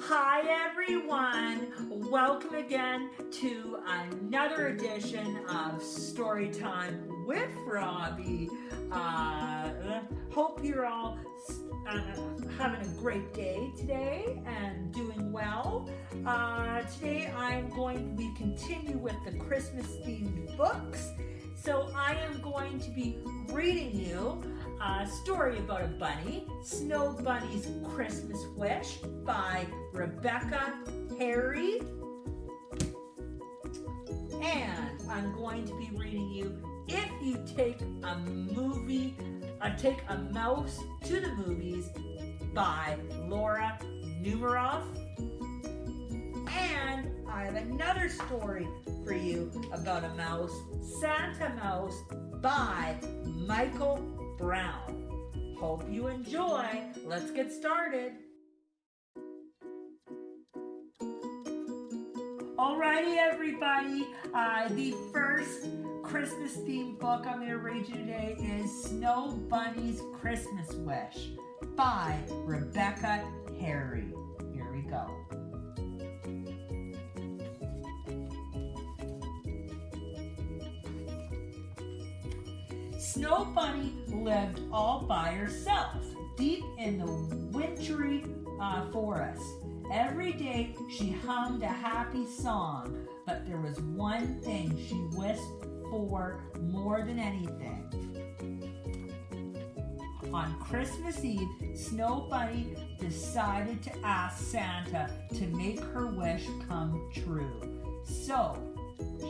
Hi everyone! Welcome again to another edition of Storytime with Robbie. Hope you're all having a great day today and doing well. Today I'm going to be continue with the Christmas themed books. So I am going to be reading you a story about a bunny, Snow Bunny's Christmas Wish by Rebecca Harry. And I'm going to be reading you If You Take a Mouse to the Movies by Laura Numeroff. And I have another story for you about a mouse, Santa Mouse by Michael Brown. Hope you enjoy. Let's get started. Alrighty, everybody. The first Christmas themed book I'm going to read you today is Snow Bunny's Christmas Wish by Rebecca Harry. Here we go. Snow Bunny lived all by herself, deep in the wintry forest. Every day she hummed a happy song, but there was one thing she wished for more than anything. On Christmas Eve, Snow Bunny decided to ask Santa to make her wish come true. So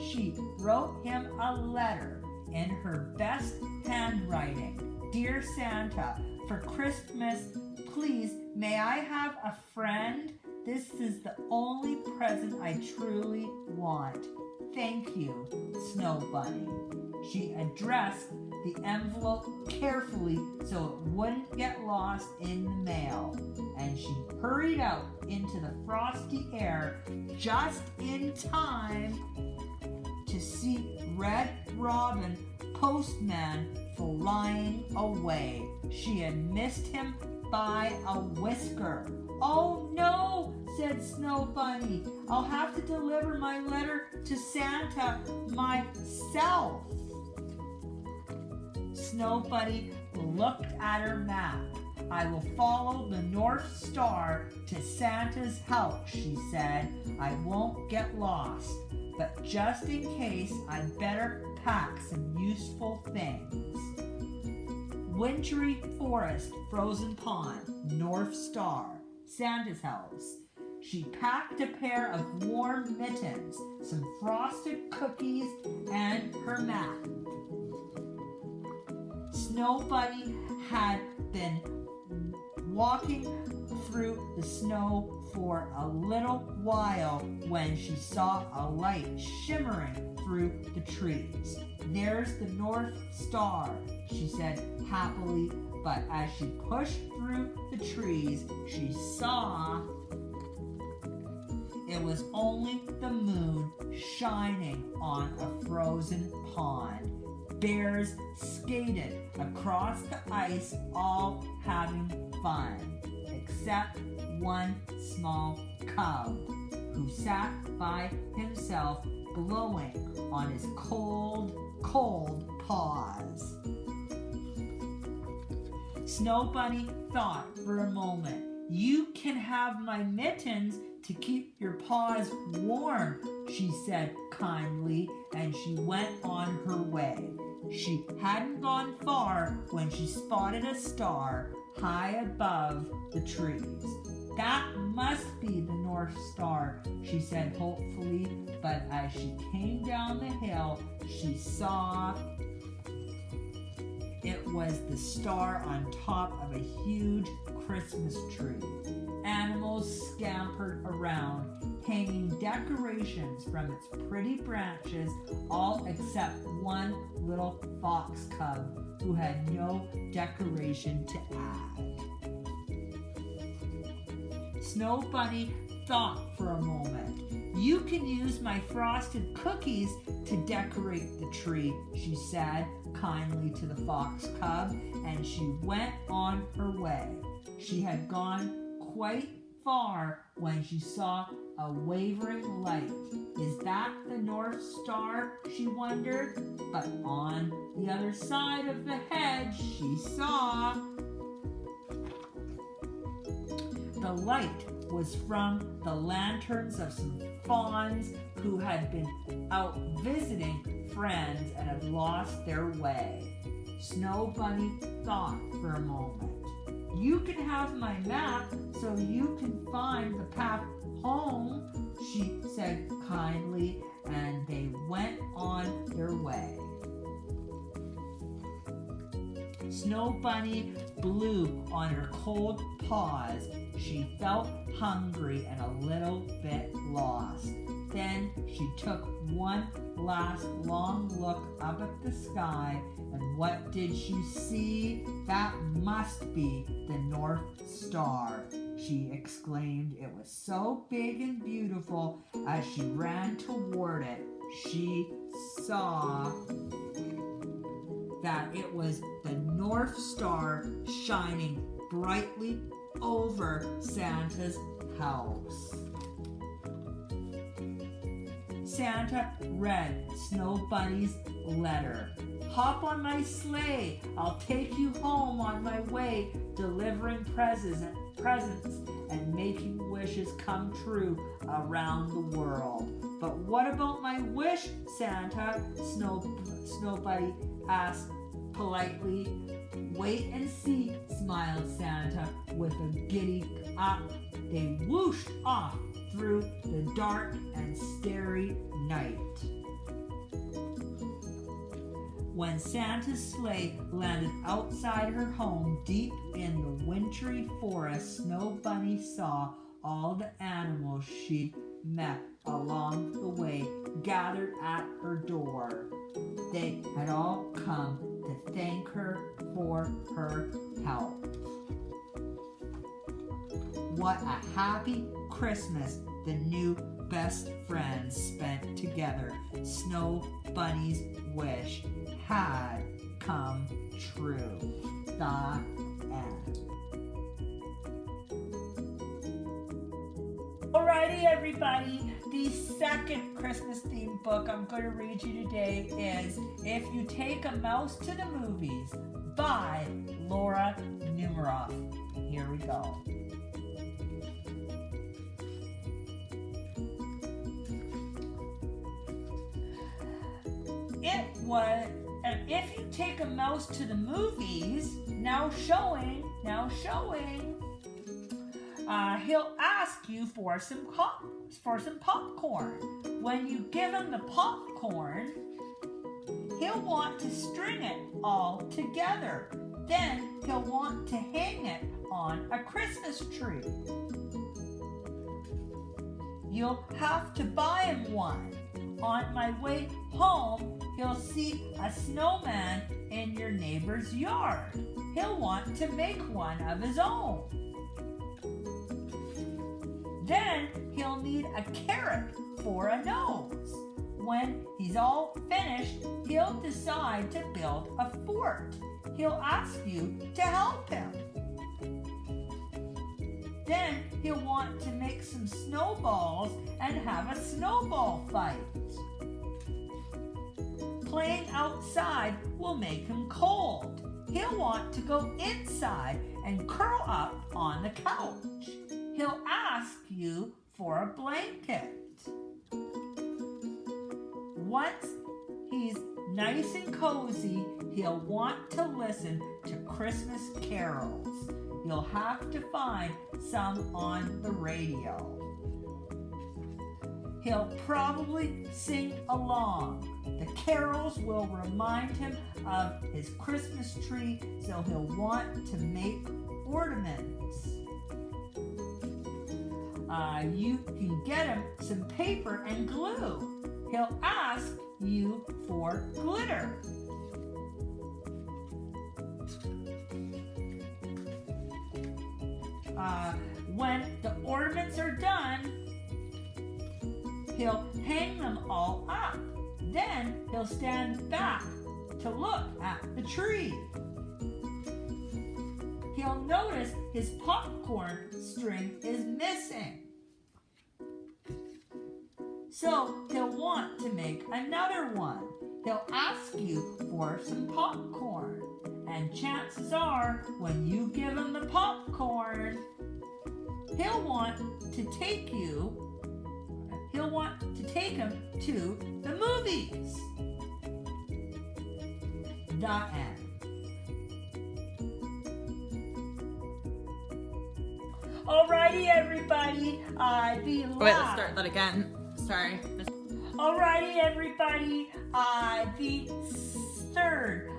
she wrote him a letter in her best handwriting. Dear Santa, for Christmas, please, may I have a friend? This is the only present I truly want. Thank you, Snow Bunny. She addressed the envelope carefully so it wouldn't get lost in the mail. And she hurried out into the frosty air just in time to see Red Robin, postman, flying away. She had missed him by a whisker. Oh no, said Snow Bunny. I'll have to deliver my letter to Santa myself. Snow Bunny looked at her map. I will follow the North Star to Santa's house, she said. I won't get lost. But just in case, I'd better pack some useful things. Wintry forest, frozen pond, North Star, Santa's house. She packed a pair of warm mittens, some frosted cookies, and her map. Snow Bunny had been walking through the snow for a little while when she saw a light shimmering through the trees. There's the North Star, she said happily, but as she pushed through the trees, she saw it was only the moon shining on a frozen pond. Bears skated across the ice, all having fun, except one small cub who sat by himself blowing on his cold, cold paws. Snow Bunny thought for a moment. You can have my mittens to keep your paws warm, she said kindly, and she went on her way. She hadn't gone far when she spotted a star high above the trees. That must be the North Star, she said hopefully, but as she came down the hill, she saw it was the star on top of a huge Christmas tree. Animals scampered around, hanging decorations from its pretty branches, all except one little fox cub who had no decoration to add. Snow Bunny thought for a moment. You can use my frosted cookies to decorate the tree, she said kindly to the fox cub, and she went on her way. She had gone quite far when she saw a wavering light. Is that the North Star? She wondered. But on the other side of the hedge, she saw the light was from the lanterns of some fawns who had been out visiting friends and had lost their way. Snow Bunny thought for a moment. You can have my map so you can find the path home, she said kindly, and they went on their way. Snow Bunny blew on her cold paws. She felt hungry and a little bit lost. Then she took one last long look up at the sky, and what did she see? That must be the North Star, she exclaimed. It was so big and beautiful. As she ran toward it, she saw that it was the North Star shining brightly over Santa's house. Santa read Snow Bunny's letter. Hop on my sleigh. I'll take you home on my way, delivering presents and making wishes come true around the world. But what about my wish, Santa? Snow Bunny asked politely. Wait and see, smiled Santa with a giddy up. They whooshed off through the dark and starry night. When Santa's sleigh landed outside her home deep in the wintry forest, Snow Bunny saw all the animals she met along the way gathered at her door. They had all come to thank her for her help. What a happy Christmas the new best friends spent together. Snow Bunny's wish had come true. The end. Alrighty, everybody. The second Christmas themed book I'm going to read you today is If You Take a Mouse to the Movies by Laura Numeroff. Here we go. It was, and if you take a mouse to the movies, now showing, he'll ask you for some popcorn. When you give him the popcorn, he'll want to string it all together. Then he'll want to hang it on a Christmas tree. You'll have to buy him one. On my way home, he'll see a snowman in your neighbor's yard. He'll want to make one of his own. Then he'll need a carrot for a nose. When he's all finished, he'll decide to build a fort. He'll ask you to help him. Then he'll want to make some snowballs and have a snowball fight. Playing outside will make him cold. He'll want to go inside and curl up on the couch. He'll ask you for a blanket. Once he's nice and cozy, he'll want to listen to Christmas carols. You'll have to find some on the radio. He'll probably sing along. The carols will remind him of his Christmas tree, so he'll want to make ornaments. You can get him some paper and glue. He'll ask you for glitter. When the ornaments are done, he'll hang them all up. Then he'll stand back to look at the tree. He'll notice his popcorn string is missing. So he'll want to make another one. He'll ask you for some popcorn. And chances are, when you give him the popcorn, he'll want to take him to the movies. The end. Alrighty, everybody. Wait, let's start that again. Sorry. Alrighty, everybody. The third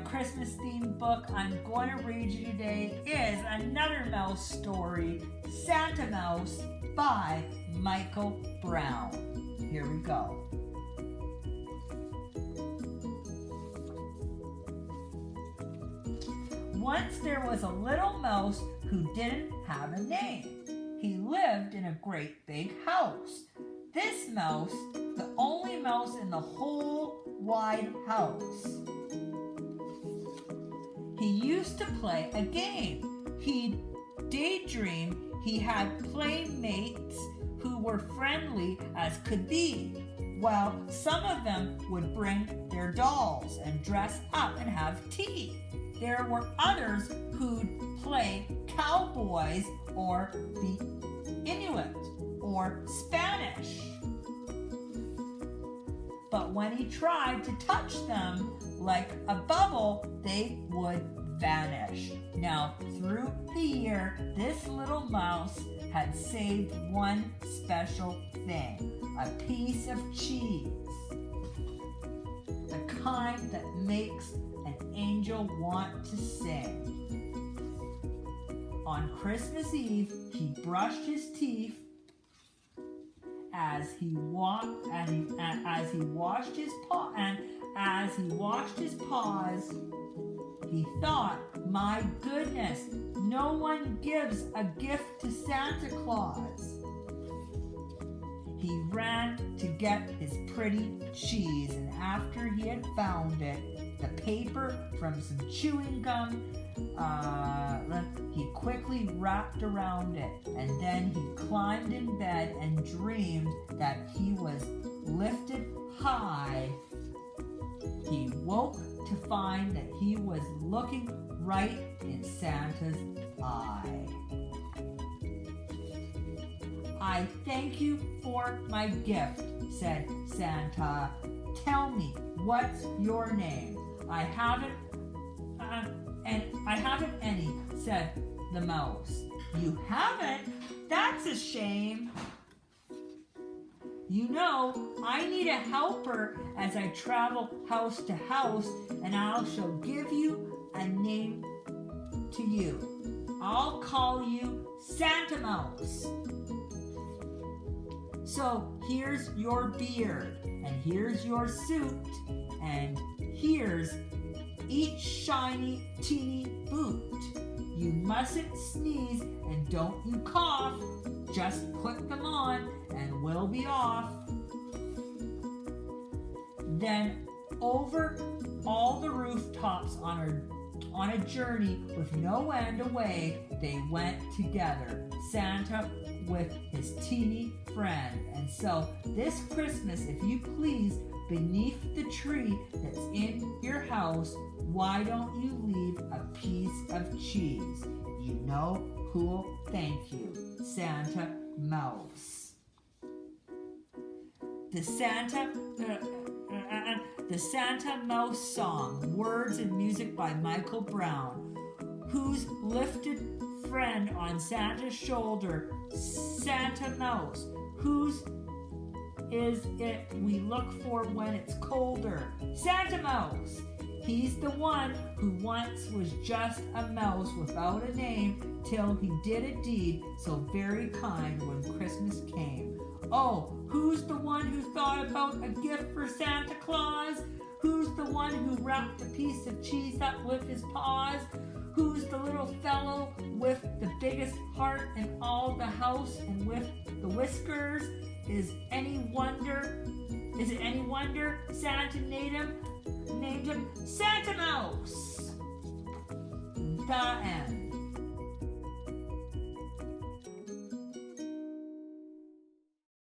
Christmas themed book I'm going to read you today is another mouse story, Santa Mouse by Michael Brown. Here we go. Once there was a little mouse who didn't have a name. He lived in a great big house. This mouse, the only mouse in the whole wide house. He used to play a game. He'd daydream he had playmates who were friendly as could be. Well, some of them would bring their dolls and dress up and have tea. There were others who'd play cowboys or be Inuit or Spanish. But when he tried to touch them like a bubble, they would vanish. Now, through the year, this little mouse had saved one special thing, a piece of cheese. The kind that makes an angel want to sing. On Christmas Eve, he brushed his teeth. As he washed his paws, he thought, "My goodness, no one gives a gift to Santa Claus." He ran to get his pretty cheese, and after he had found it, the paper from some chewing gum, he quickly wrapped around it, and then he climbed in bed and dreamed that he was lifted high. He woke to find that he was looking right in Santa's eye. "I thank you for my gift," said Santa. "Tell me, what's your name?" I haven't any, said the mouse. "You haven't? That's a shame. You know, I need a helper as I travel house to house, and I shall give you a name to you. I'll call you Santa Mouse. So here's your beard, and here's your suit, and here's each shiny, teeny boot. You mustn't sneeze, and don't you cough. Just put them on, and we'll be off." Then over all the rooftops on a journey with no end away, they went together, Santa with his teeny friend. And so this Christmas, if you please, beneath the tree that's in your house, why don't you leave a piece of cheese? You know who'll thank you, Santa Mouse. The Santa Mouse Song, words and music by Michael Brown. Who's lifted friend on Santa's shoulder? Santa Mouse. Whose is it we look for when it's colder? Santa Mouse. He's the one who once was just a mouse without a name till he did a deed so very kind when Christmas came. Oh, who's the one who thought about a gift for Santa Claus? Who's the one who wrapped a piece of cheese up with his paws? Who's the little fellow with the biggest heart in all the house and with the whiskers? Is it any wonder Santa named him Santa Mouse? The end.